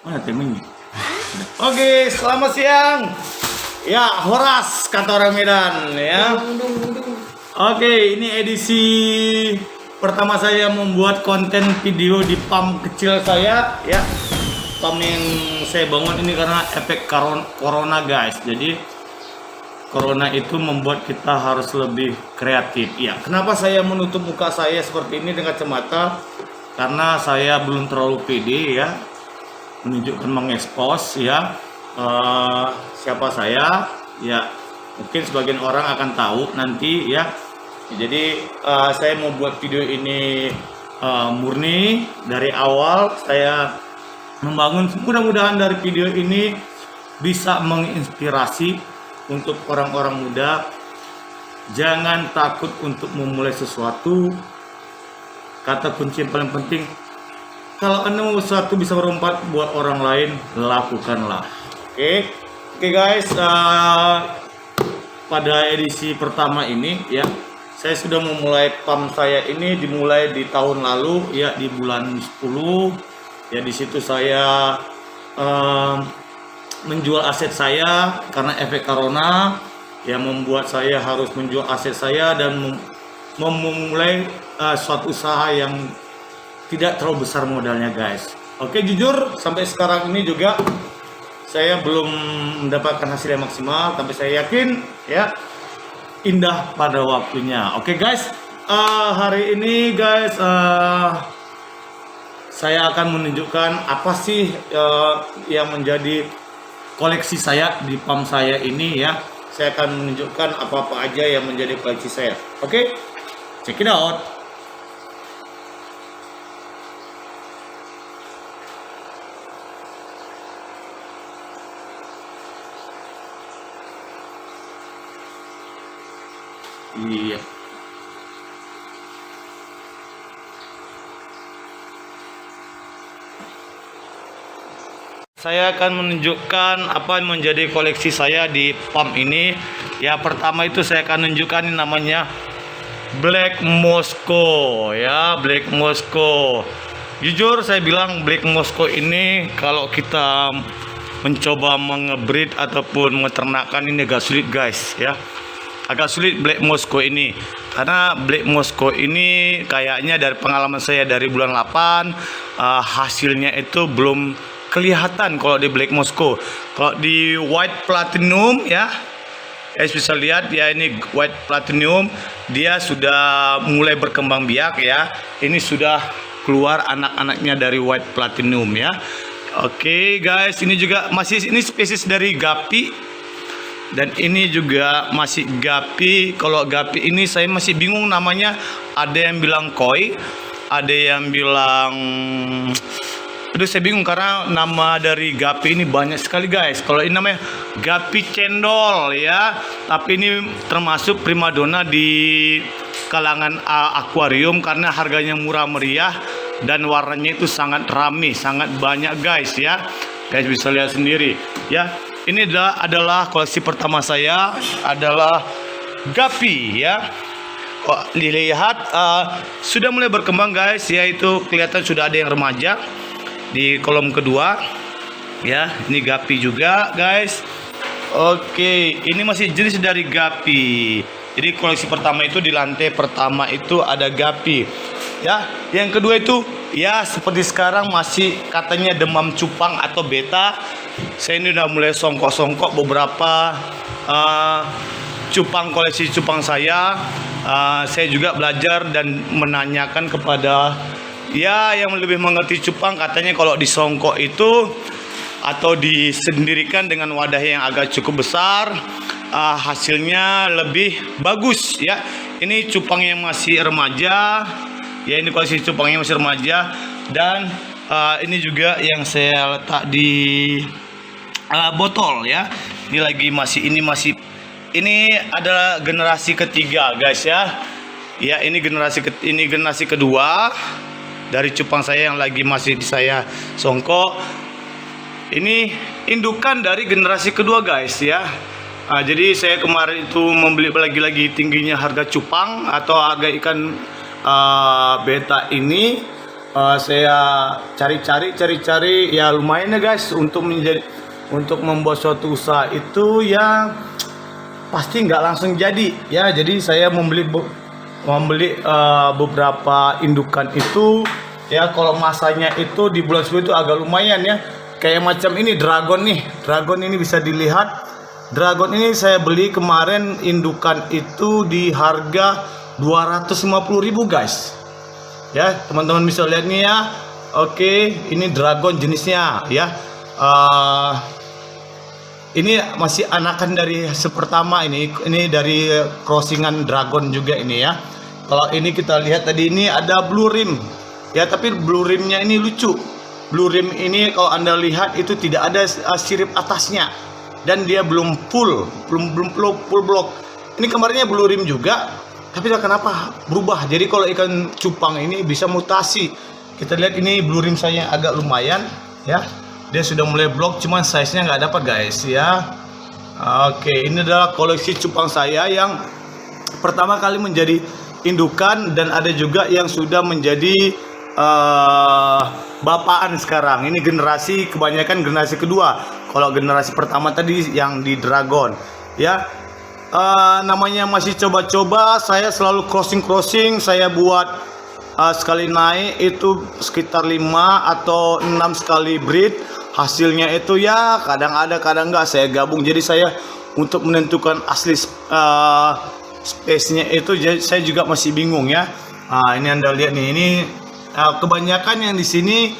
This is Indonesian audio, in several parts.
Mana temennya? Oke, selamat siang. Ya, Horas kata orang Medan ya. Oke, ini edisi pertama saya membuat konten video di pam kecil saya ya. Pam yang saya bangun ini karena efek corona guys. Jadi corona itu membuat kita harus lebih kreatif ya. Kenapa saya menutup muka saya seperti ini dengan kacamata? Karena saya belum terlalu pede ya, menunjukkan mengekspos ya siapa saya ya. Mungkin sebagian orang akan tahu nanti ya. Jadi saya mau buat video ini murni dari awal saya membangun. Mudah-mudahan dari video ini bisa menginspirasi untuk orang-orang muda. Jangan takut untuk memulai sesuatu. Kata kunci yang paling penting, kalau Anda mau sesuatu bisa bermanfaat buat orang lain, lakukanlah. Oke guys, pada edisi pertama ini ya, saya sudah memulai pam saya ini dimulai di tahun lalu ya, di bulan 10 ya. Di situ saya menjual aset saya karena efek corona yang membuat saya harus menjual aset saya dan memulai suatu usaha yang tidak terlalu besar modalnya guys. Oke, jujur sampai sekarang ini juga saya belum mendapatkan hasil yang maksimal, tapi saya yakin ya indah pada waktunya. Oke guys, hari ini guys saya akan menunjukkan apa sih yang menjadi koleksi saya di pam saya ini ya. Saya akan menunjukkan apa-apa aja yang menjadi koleksi saya. Oke, check it out. Iya. Saya akan menunjukkan apa yang menjadi koleksi saya di pam ini. Ya, pertama itu saya akan menunjukkan ini namanya Black Moscow ya, Black Moscow. Jujur saya bilang Black Moscow ini kalau kita mencoba mengebreed ataupun menternakan ini agak sulit guys ya. Agak sulit Black Moscow ini, karena Black Moscow ini kayaknya dari pengalaman saya dari bulan 8 hasilnya itu belum kelihatan kalau di Black Moscow. Kalau di White Platinum ya, bisa lihat ya, ini White Platinum dia sudah mulai berkembang biak ya. Ini sudah keluar anak-anaknya dari White Platinum ya. Oke guys, ini juga masih ini spesies dari Guppy. Dan ini juga masih Guppy. Kalau Guppy ini saya masih bingung namanya. Ada yang bilang koi, ada yang bilang, aduh saya bingung karena nama dari Guppy ini banyak sekali guys. Kalau ini namanya Guppy cendol ya, tapi ini termasuk primadona di kalangan akuarium karena harganya murah meriah dan warnanya itu sangat rame, sangat banyak guys ya. Guys bisa lihat sendiri ya. Ini adalah koleksi pertama saya, adalah Guppy ya. Oh, dilihat sudah mulai berkembang guys, yaitu kelihatan sudah ada yang remaja di kolom kedua ya. Ini Guppy juga guys. Oke, ini masih jenis dari Guppy. Jadi koleksi pertama itu di lantai pertama itu ada Guppy ya. Yang kedua itu ya seperti sekarang masih katanya demam cupang atau beta. Saya ini udah mulai songkok-songkok beberapa cupang, koleksi cupang saya. Saya juga belajar dan menanyakan kepada ya yang lebih mengerti cupang. Katanya kalau disongkok itu atau disendirikan dengan wadah yang agak cukup besar, hasilnya lebih bagus ya. Ini cupang yang masih remaja ya, ini koleksi cupang yang masih remaja. Dan ini juga yang saya letak di botol ya. Ini adalah generasi ketiga guys ya. Ya, ini generasi kedua dari cupang saya yang lagi masih saya songkok. Ini indukan dari generasi kedua guys ya. Jadi saya kemarin itu membeli lagi tingginya harga cupang atau harga ikan beta ini saya cari-cari ya lumayan ya guys, untuk membuat suatu usaha itu ya pasti nggak langsung jadi ya. Jadi saya membeli beberapa indukan itu ya. Kalau masanya itu di bulan 10 itu agak lumayan ya, kayak macam ini dragon nih. Dragon ini bisa dilihat, dragon ini saya beli kemarin indukan itu di harga 250.000 guys ya. Teman-teman bisa lihat nih ya. Oke, ini dragon jenisnya ya. Ini masih anakan dari pertama ini dari crossingan dragon juga ini ya. Kalau ini kita lihat tadi ini ada blue rim ya, tapi blue rimnya ini lucu. Blue rim ini kalau Anda lihat itu tidak ada sirip atasnya, dan dia belum full block. Ini kemarinnya blue rim juga, tapi kenapa berubah? Jadi kalau ikan cupang ini bisa mutasi. Kita lihat ini blue rim saya agak lumayan ya. Dia sudah mulai block, cuman size-nya nggak dapat guys ya. Oke, ini adalah koleksi cupang saya yang pertama kali menjadi indukan, dan ada juga yang sudah menjadi bapaan sekarang. Ini kebanyakan generasi kedua. Kalau generasi pertama tadi yang di dragon ya. Namanya masih coba-coba, saya selalu crossing. Saya buat sekali naik itu sekitar 5 atau 6 sekali breed. Hasilnya itu ya kadang ada kadang enggak, saya gabung. Jadi saya untuk menentukan asli space-nya itu saya juga masih bingung ya. Ini Anda lihat nih, ini kebanyakan yang di sini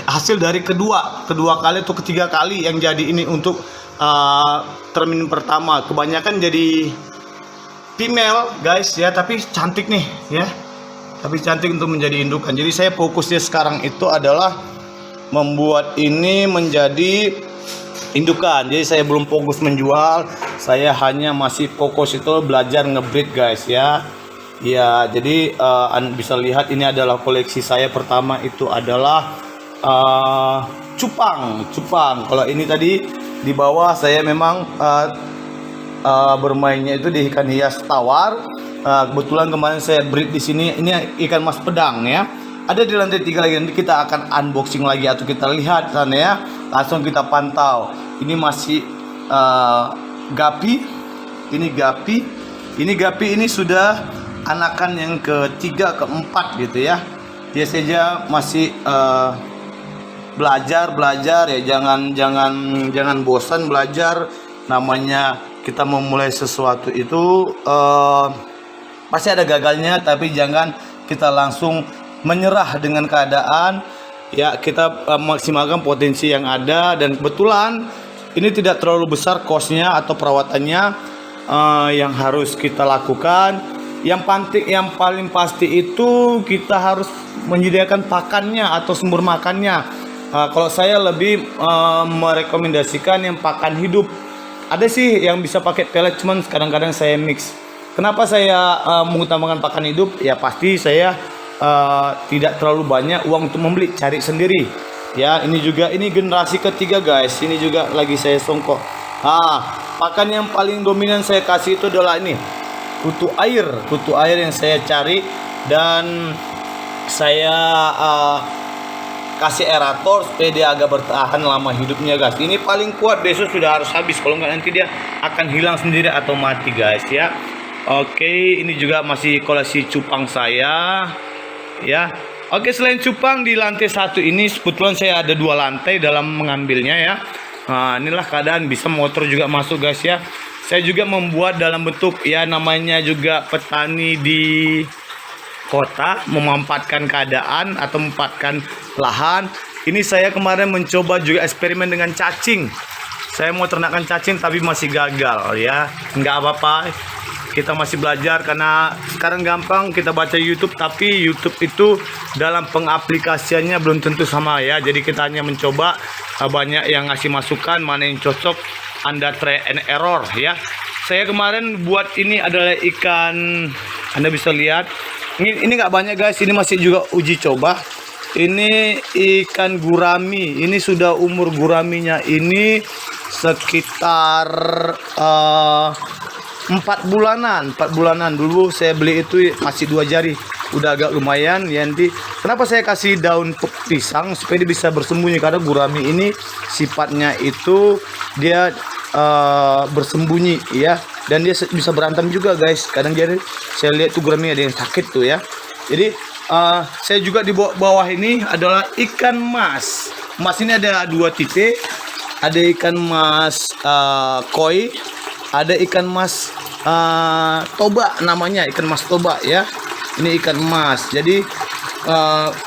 hasil dari kedua kali atau ketiga kali yang jadi ini untuk termin pertama. Kebanyakan jadi female guys ya, tapi cantik nih ya, tapi cantik untuk menjadi indukan. Jadi saya fokusnya sekarang itu adalah membuat ini menjadi indukan. Jadi saya belum fokus menjual, saya hanya masih fokus itu belajar ngebreed guys ya. Ya, jadi Anda bisa lihat ini adalah koleksi saya pertama itu adalah cupang. Kalau ini tadi di bawah saya memang bermainnya itu di ikan hias tawar. Kebetulan kemarin saya breed di sini, ini ikan mas pedang ya. Ada di lantai 3 lagi, nanti kita akan unboxing lagi atau kita lihat sana ya. Langsung kita pantau. Ini masih gapi. Ini gapi ini sudah anakan yang ketiga, keempat gitu ya. Dia saja masih belajar ya. Jangan bosan belajar. Namanya kita memulai sesuatu itu pasti ada gagalnya, tapi jangan kita langsung menyerah dengan keadaan ya. Kita maksimalkan potensi yang ada, dan kebetulan ini tidak terlalu besar cost-nya atau perawatannya yang harus kita lakukan. Yang paling pasti itu kita harus menyediakan pakannya atau sumber makannya. Kalau saya lebih merekomendasikan yang pakan hidup. Ada sih yang bisa pakai pellet, cuman kadang-kadang saya mix. Kenapa saya mengutamakan pakan hidup? Ya pasti saya tidak terlalu banyak uang untuk membeli, cari sendiri ya. Ini generasi ketiga guys, ini juga lagi saya songkok. Pakan yang paling dominan saya kasih itu adalah ini kutu air yang saya cari, dan saya kasih aerator supaya dia agak bertahan lama hidupnya guys. Ini paling kuat, besok sudah harus habis, kalau nggak nanti dia akan hilang sendiri atau mati guys ya. Oke, ini juga masih koleksi cupang saya ya. Oke, selain cupang di lantai 1 ini kebetulan saya ada 2 lantai dalam mengambilnya ya. Inilah keadaan, bisa motor juga masuk guys ya. Saya juga membuat dalam bentuk ya, namanya juga petani di kota, memanfaatkan keadaan atau memanfaatkan lahan. Ini saya kemarin mencoba juga eksperimen dengan cacing. Saya mau ternakkan cacing tapi masih gagal ya. Nggak apa-apa, kita masih belajar karena sekarang gampang kita baca YouTube, tapi YouTube itu dalam pengaplikasiannya belum tentu sama ya. Jadi kita hanya mencoba, banyak yang ngasih masukan mana yang cocok, Anda try and error ya. Saya kemarin buat ini adalah ikan, Anda bisa lihat ini nggak banyak guys, ini masih juga uji coba. Ini ikan gurami, ini sudah umur guraminya ini sekitar 4 bulanan. Dulu saya beli itu masih 2 jari. udah agak lumayan ya. Nanti kenapa saya kasih daun pisang supaya dia bisa bersembunyi, karena gurami ini sifatnya itu dia bersembunyi ya, dan dia bisa berantem juga guys. Kadang jadi saya lihat tuh gurami ada yang sakit tuh ya. Jadi saya juga di bawah ini adalah ikan mas. Mas ini ada 2 tipe. Ada ikan mas koi, ada ikan mas toba, namanya ikan mas toba ya. Ini ikan emas. Jadi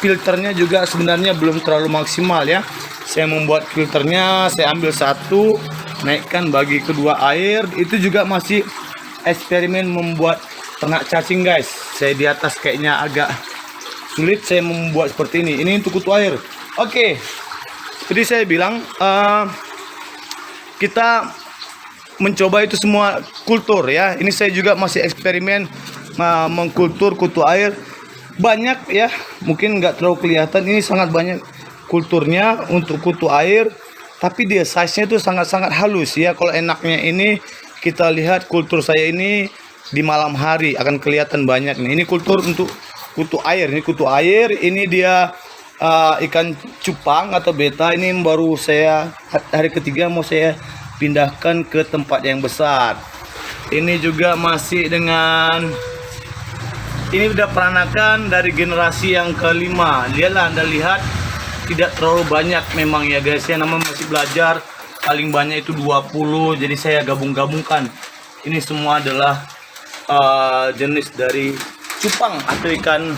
filternya juga sebenarnya belum terlalu maksimal ya. Saya membuat filternya, saya ambil 1, naikkan bagi kedua air. Itu juga masih eksperimen membuat ternak cacing guys. Saya di atas kayaknya agak sulit saya membuat seperti ini. Ini untuk kutu air. Oke. Jadi saya bilang kita mencoba itu semua kultur ya. Ini saya juga masih eksperimen mengkultur kutu air. Banyak ya, mungkin nggak terlalu kelihatan. Ini sangat banyak kulturnya untuk kutu air, tapi dia size-nya itu sangat-sangat halus ya. Kalau enaknya ini kita lihat kultur saya ini di malam hari akan kelihatan banyak nih. Ini kultur untuk kutu air. Ini kutu air, ini dia ikan cupang atau beta. Ini baru saya hari ketiga mau saya pindahkan ke tempat yang besar. Ini juga masih dengan, ini udah peranakan dari generasi yang kelima. Lihatlah, Anda lihat tidak terlalu banyak memang ya guys ya, namanya masih belajar. Paling banyak itu 20, jadi saya gabung-gabungkan. Ini semua adalah jenis dari cupang atau ikan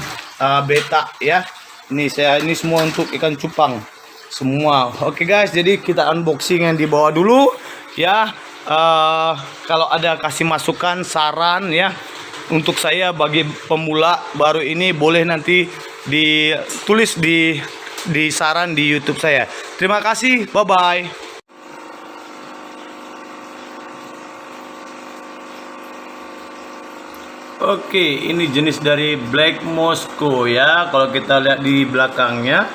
beta ya. Ini semua untuk ikan cupang semua. Oke guys, jadi kita unboxing yang di bawah dulu ya. Kalau ada kasih masukan, saran ya untuk saya bagi pemula baru ini, boleh nanti ditulis di saran di YouTube saya. Terima kasih, bye bye. Oke, ini jenis dari Black Moscow ya. Kalau kita lihat di belakangnya,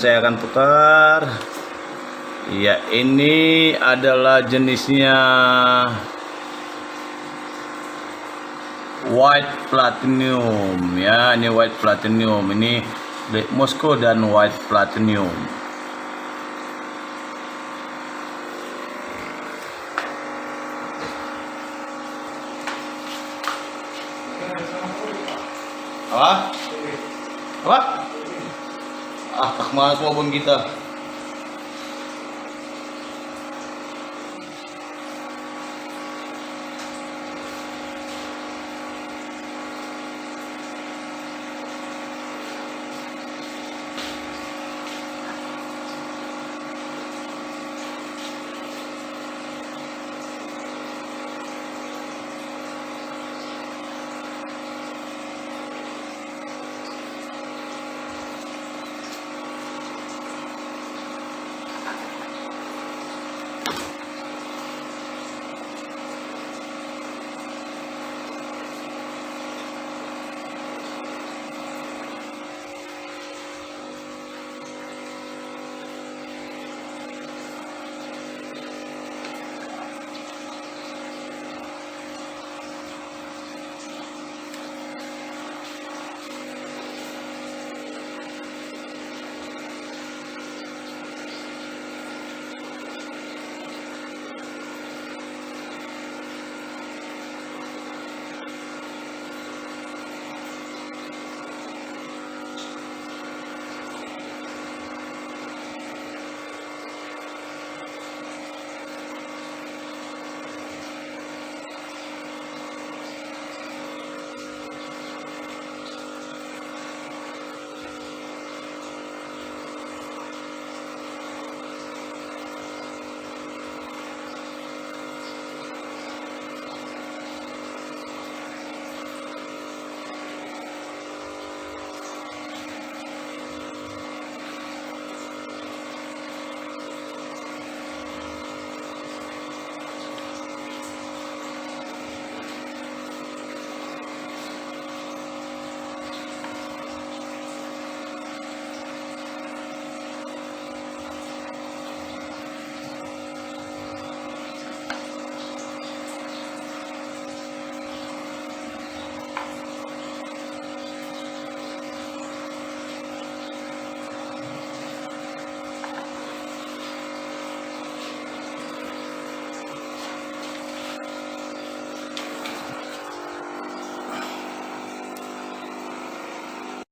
saya akan putar. Ya, ini adalah jenisnya White Platinum ya. Ini White Platinum, ini Black Moscow dan White Platinum. Apa? Apa? Ah, tak mahal semua bang kita.